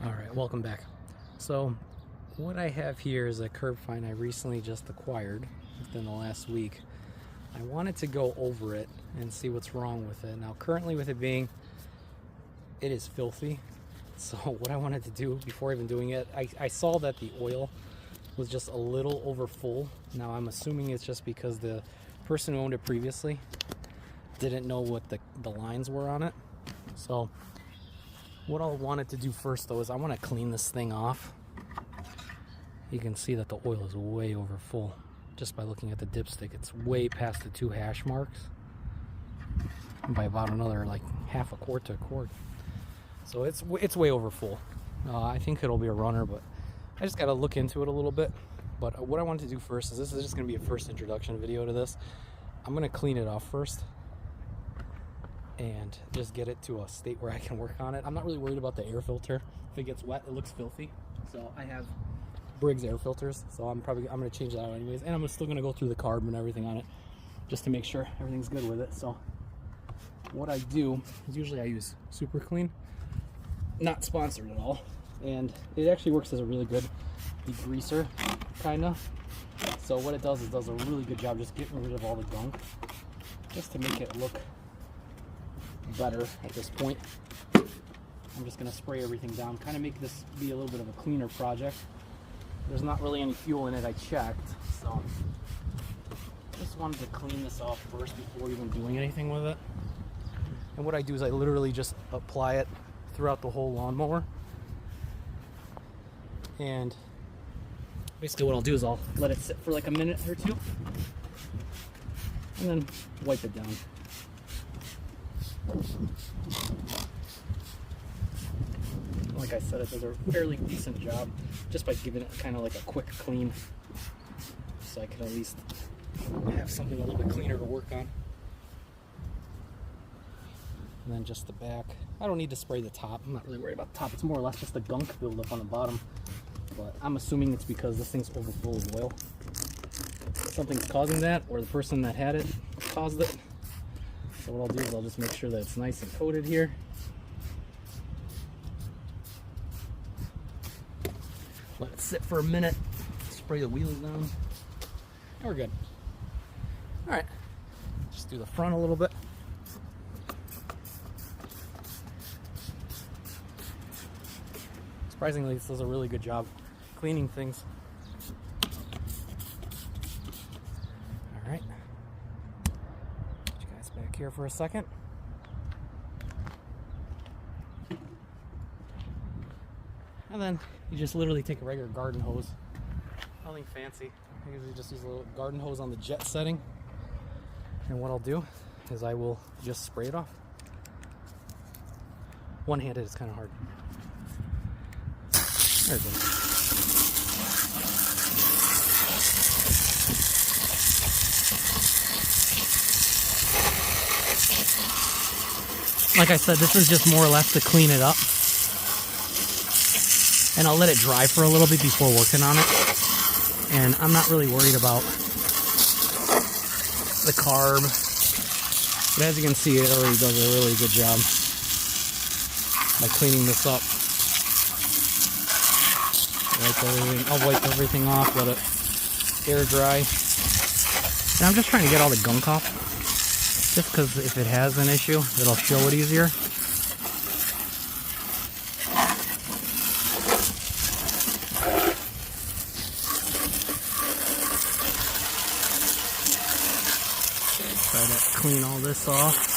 Alright, welcome back. So, what I have here is a curb find I recently just acquired within the last week. I wanted to go over it and see what's wrong with it. Now, currently with it being, it is filthy. So what I wanted to do before even doing it, I saw that the oil was just a little over full. Now, I'm assuming it's just because the person who owned it previously didn't know what the lines were on it. So what I wanted to do first though is I want to clean this thing off. You can see that the oil is way over full just by looking at the dipstick. It's way past the 2 hash marks by about another like half a quart to a quart. So it's way over full. I think it'll be a runner, but I just got to look into it a little bit. But what I wanted to do first is, this is just going to be a first introduction video to this. I'm going to clean it off first and just get it to a state where I can work on it. I'm not really worried about the air filter. If it gets wet, it looks filthy. So I have Briggs air filters, so I'm going to change that out anyways. And I'm still going to go through the carb and everything on it just to make sure everything's good with it. So what I do is usually I use Super Clean. Not sponsored at all. And it actually works as a really good degreaser, kinda. So what it does is a really good job just getting rid of all the gunk, just to make it look better at this point. I'm just gonna spray everything down, kind of make this be a little bit of a cleaner project. There's not really any fuel in it, I checked, so just wanted to clean this off first before even doing anything with it. And what I do is I literally just apply it throughout the whole lawnmower. And basically what I'll do is I'll let it sit for like a minute or two and then wipe it down. Like I said, it does a fairly decent job just by giving it kind of like a quick clean, so I can at least have something a little bit cleaner to work on. And then just the back. I don't need to spray the top. I'm not really worried about the top. It's more or less just the gunk buildup on the bottom. But I'm assuming it's because this thing's over full of oil. Something's causing that, or the person that had it caused it. So what I'll do is I'll just make sure that it's nice and coated here. Let it sit for a minute. Spray the wheels down. And we're good. Alright. Just do the front a little bit. Surprisingly, this does a really good job cleaning things. Alright. Put you guys back here for a second. And then you just literally take a regular garden hose. Nothing fancy. I usually just use a little garden hose on the jet setting. And what I'll do is I will just spray it off. One-handed is kind of hard. There it goes. Like I said, this is just more or less to clean it up. And I'll let it dry for a little bit before working on it. And I'm not really worried about the carb. But as you can see, it already does a really good job by cleaning this up. I'll wipe everything off, let it air dry. And I'm just trying to get all the gunk off. Just because if it has an issue, it'll show it easier. Try to clean all this off.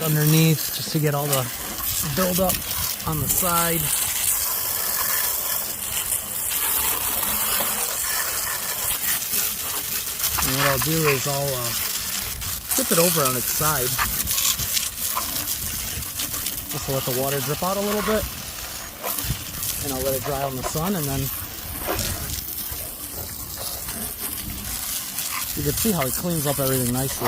Underneath just to get all the buildup on the side. And what I'll do is I'll flip it over on its side just to let the water drip out a little bit, and I'll let it dry on the sun, and then You can see how it cleans up everything nicely.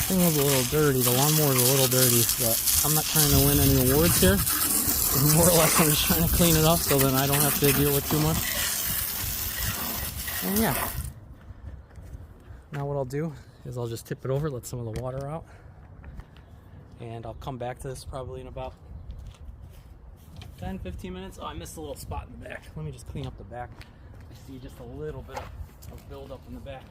thing was a little dirty. The lawnmower is a little dirty, but I'm not trying to win any awards here. More or less, I'm just trying to clean it up so then I don't have to deal with too much. And yeah. Now what I'll do is I'll just tip it over, let some of the water out. And I'll come back to this probably in about 10-15 minutes. Oh, I missed a little spot in the back. Let me just clean up the back. I see just a little bit of buildup in the back.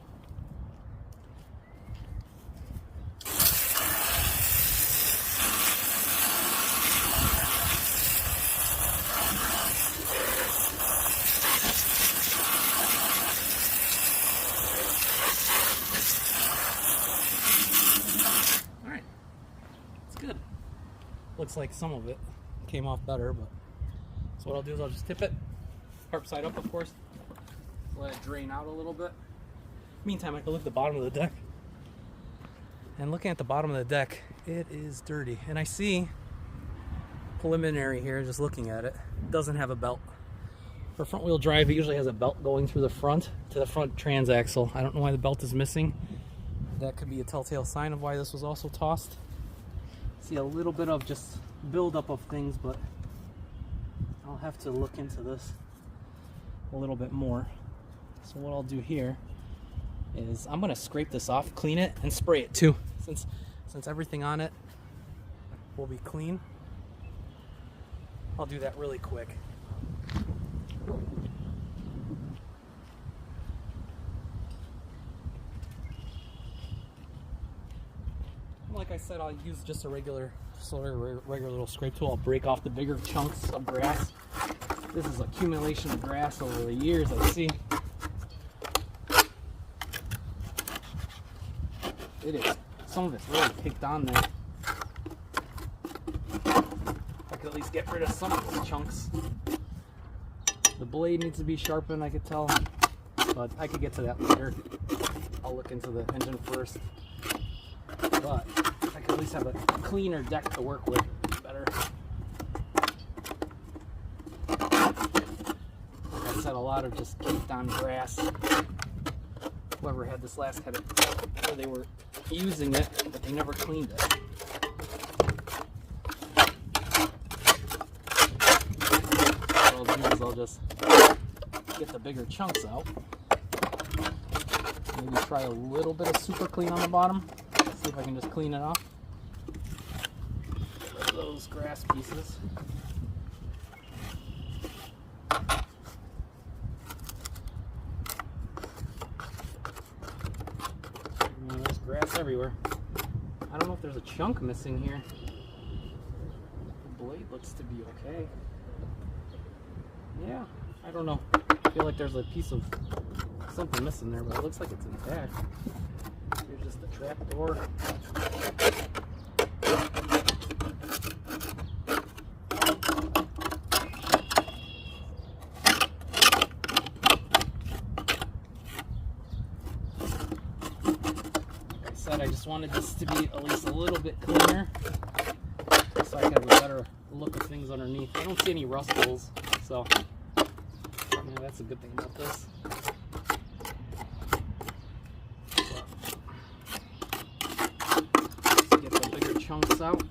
Alright, it's good. Looks like some of it came off better, but so what I'll do is I'll just tip it, harp side up of course, let it drain out a little bit. Meantime, I can look at the bottom of the deck. And looking at the bottom of the deck, it is dirty. And I see preliminary here, just looking at it, doesn't have a belt. For front wheel drive, it usually has a belt going through the front to the front transaxle. I don't know why the belt is missing. That could be a telltale sign of why this was also tossed. See a little bit of just buildup of things, but I'll have to look into this a little bit more. So what I'll do here is I'm gonna scrape this off, clean it, and spray it too. Since everything on it will be clean, I'll do that really quick. Like I said, I'll use just a regular little scrape tool. I'll break off the bigger chunks of grass. This is accumulation of grass over the years, I see. It is. Some of it's really kicked on there. I could at least get rid of some of those chunks. The blade needs to be sharpened, I could tell, but I could get to that later. I'll look into the engine first. But I can at least have a cleaner deck to work with better. Like I said, a lot of just kicked on grass. Whoever had this last had it where they were using it, but they never cleaned it. What I'll do is I'll just get the bigger chunks out. Maybe try a little bit of super clean on the bottom. See if I can just clean it off. Get rid of those grass pieces. There's grass everywhere. I don't know if there's a chunk missing here. The blade looks to be okay. Yeah, I don't know. I feel like there's a piece of something missing there, but it looks like it's intact. Here's just the trap door. Like I said, I just wanted this to be at least a little bit cleaner so I can have a better look of things underneath. I don't see any rust holes, so yeah, that's a good thing about this. Chunks out.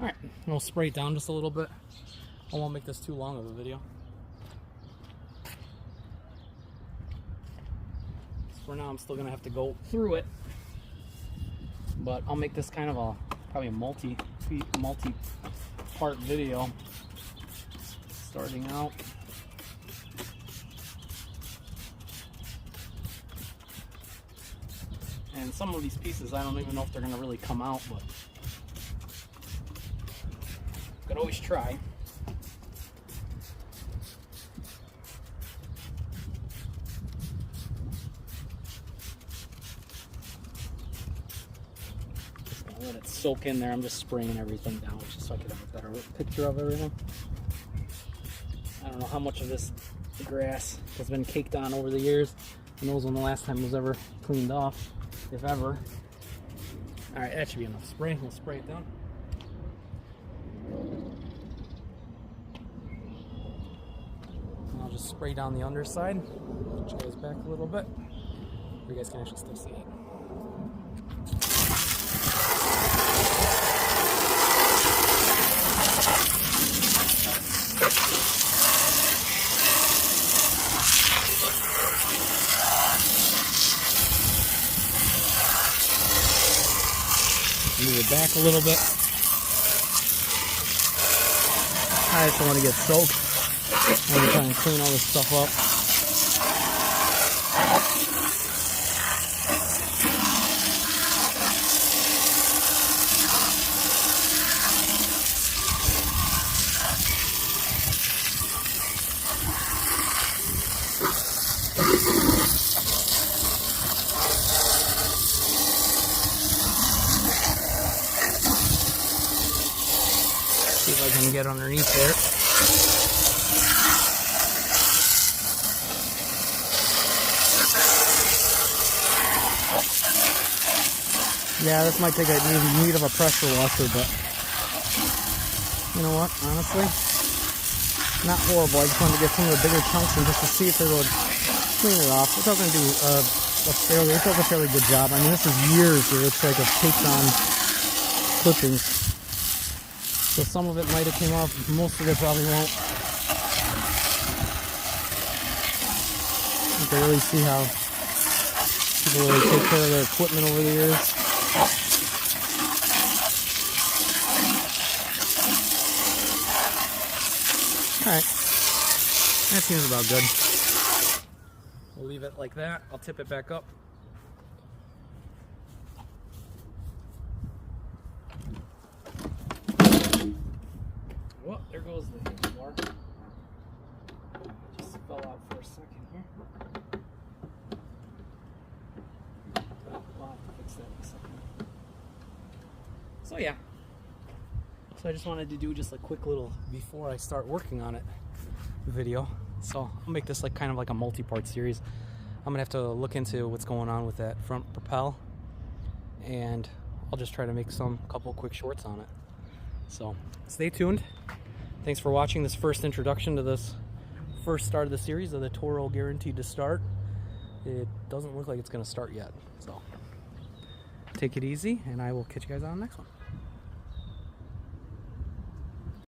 Alright, we'll spray it down just a little bit. I won't make this too long of a video. So for now, I'm still gonna have to go through it, but I'll make this kind of probably a multi-part video. Starting out. And some of these pieces, I don't even know if they're going to really come out, but could always try. Just gonna let it soak in there. I'm just spraying everything down just so I can have a better picture of everything. I don't know how much of this grass has been caked on over the years. Who knows when the last time it was ever cleaned off. If ever. Alright, that should be enough spray. We'll spray it down. And I'll just spray down the underside. Push guys back a little bit. you guys can actually still see it. Move it back a little bit. I just don't want to get soaked. I'm going to try and clean all this stuff up. See if I can get underneath there. Yeah, this might take a need of a pressure washer, but you know what? Honestly, not horrible. I just wanted to get some of the bigger chunks and just to see if it would clean it off. It doesn't do it does a fairly good job. I mean, this is years. It looks like of taped on clippings. So some of it might have came off, most of it probably won't. You can really see how people really take care of their equipment over the years. Alright, that seems about good. We'll leave it like that. I'll tip it back up. Well, there goes the hinge bar. Just fell out for a second here. We'll have to fix that in a second. So yeah. So I just wanted to do just a quick little before I start working on it video. So I'll make this like kind of like a multi-part series. I'm gonna have to look into what's going on with that front propel, and I'll just try to make couple quick shorts on it. So stay tuned. Thanks for watching this first introduction to this first start of the series of the Toro Guaranteed to Start. It doesn't look like it's gonna start yet. So take it easy, and I will catch you guys on the next one.